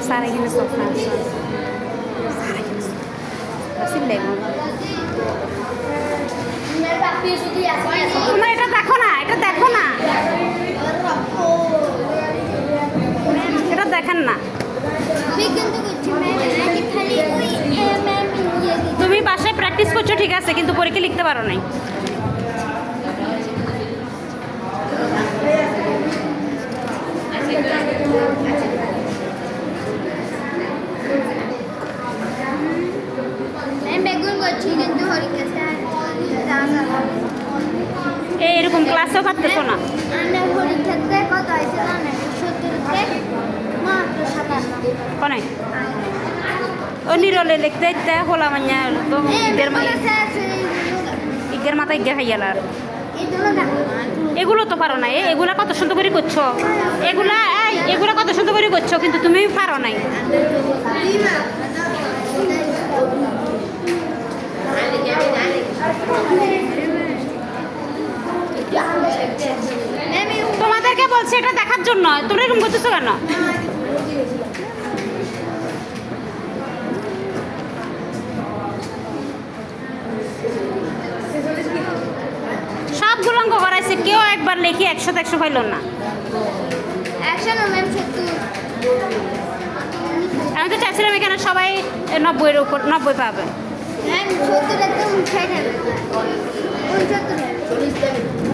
Sir এখানে sofa তোমরা এটা দেখো না, এটা দেখো না, এটা দেখেন না। তুমি বাসায় প্র্যাকটিস করছো ঠিক আছে, কিন্তু পরীক্ষা লিখতে পারো নাই। এরকম ক্লাসেও পারতেছো না। কোনে ও নিরলে লিখতে ইতে হোলা মান্য তো ইগের মাথা ইগে খাইয়ালার এগুলো তো পারো না। এগুলা কত সুন্দর করে করছো, এগুলা কত সুন্দর করে করছো, কিন্তু তুমি পারো নাই। তোমাদেরকে বলছি এটা দেখার জন্য, তোমরা এরকম করতেছো কেন? সবগুলো অঙ্ক করাইছে, কেউ একবার লেখি 100 পাইল না। আমি তো চাইছিলাম এখানে সবাই 90-এর উপর 90 পাবে।